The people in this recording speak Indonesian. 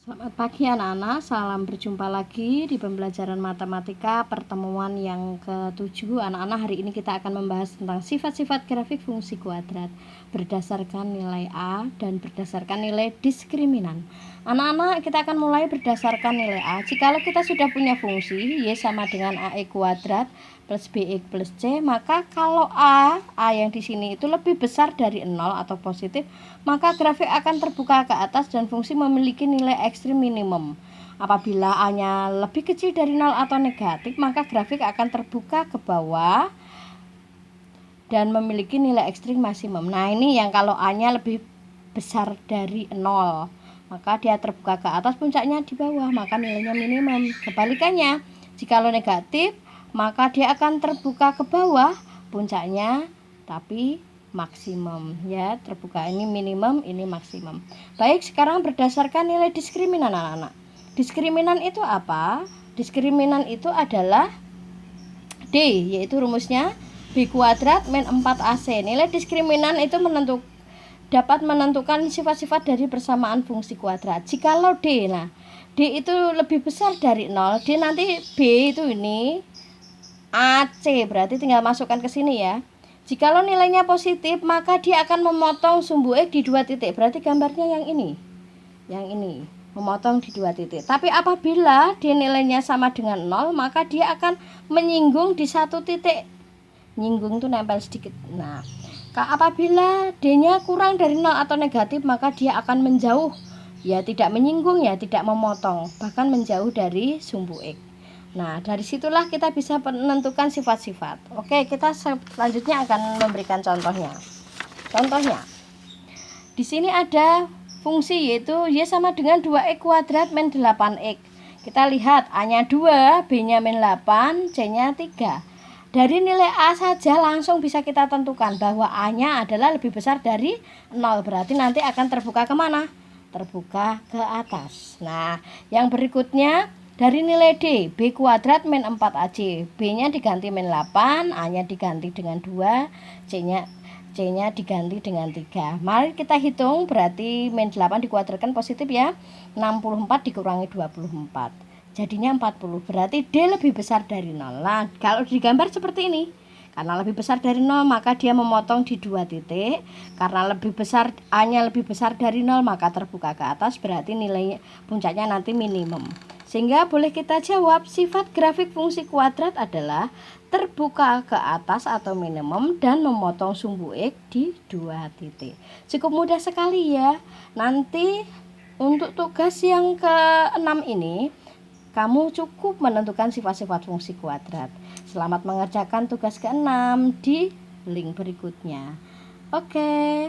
Selamat pagi anak-anak, salam berjumpa lagi di pembelajaran matematika pertemuan yang ke-7. Anak-anak, hari ini kita akan membahas tentang sifat-sifat grafik fungsi kuadrat berdasarkan nilai A dan berdasarkan nilai diskriminan. Anak-anak, kita akan mulai berdasarkan nilai A. Jikalau kita sudah punya fungsi Y sama dengan AX kuadrat plus BX plus C, maka kalau A yang di sini itu lebih besar dari 0 atau positif, maka grafik akan terbuka ke atas dan fungsi memiliki nilai ekstrim minimum. Apabila A-nya lebih kecil dari 0 atau negatif, maka grafik akan terbuka ke bawah dan memiliki nilai ekstrim maksimum. Nah, ini yang kalau A-nya lebih besar dari 0, maka dia terbuka ke atas, puncaknya di bawah, maka nilainya minimum. Kebalikannya, jikalau negatif, maka dia akan terbuka ke bawah, puncaknya tapi maksimum, ya. Terbuka ini minimum, ini maksimum. Baik, sekarang berdasarkan nilai diskriminan anak-anak. Diskriminan itu apa? Diskriminan itu adalah D, yaitu rumusnya B kuadrat min 4AC. Nilai diskriminan itu dapat menentukan sifat-sifat dari persamaan fungsi kuadrat. Jikalau D, D itu lebih besar dari 0, D nanti B itu ini AC, berarti tinggal masukkan ke sini ya. Jikalau nilainya positif, maka dia akan memotong sumbu X di 2 titik. Berarti gambarnya yang ini. Yang ini, memotong di 2 titik. Tapi apabila D nilainya sama dengan 0, maka dia akan menyinggung di 1 titik. Nyinggung itu nempel sedikit. Nah, apabila D-nya kurang dari 0 atau negatif, maka dia akan menjauh. Ya, tidak menyinggung, ya tidak memotong, bahkan menjauh dari sumbu X. Nah, dari situlah kita bisa menentukan sifat-sifat. Oke, kita selanjutnya akan memberikan contohnya. Contohnya, di sini ada fungsi yaitu Y sama dengan 2X kuadrat min 8X. Kita lihat A-nya 2, B-nya min 8, C-nya 3. Dari nilai A saja langsung bisa kita tentukan bahwa A-nya adalah lebih besar dari 0. Berarti nanti akan terbuka kemana? Terbuka ke atas. Nah, yang berikutnya, dari nilai D, B kuadrat min 4AC. B-nya diganti min 8, A-nya diganti dengan 2, C-nya diganti dengan 3. Mari kita hitung, berarti min 8 dikuadratkan positif ya. 64 dikurangi 24. Jadinya 40. Berarti D lebih besar dari 0. Nah, kalau digambar seperti ini. Karena lebih besar dari 0, maka dia memotong di 2 titik. Karena lebih besar, A-nya lebih besar dari 0, maka terbuka ke atas, berarti nilainya puncaknya nanti minimum. Sehingga boleh kita jawab sifat grafik fungsi kuadrat adalah terbuka ke atas atau minimum dan memotong sumbu X di 2 titik. Cukup mudah sekali ya. Nanti untuk tugas yang ke-6 ini, kamu cukup menentukan sifat-sifat fungsi kuadrat. Selamat mengerjakan tugas ke-6 di link berikutnya. Oke.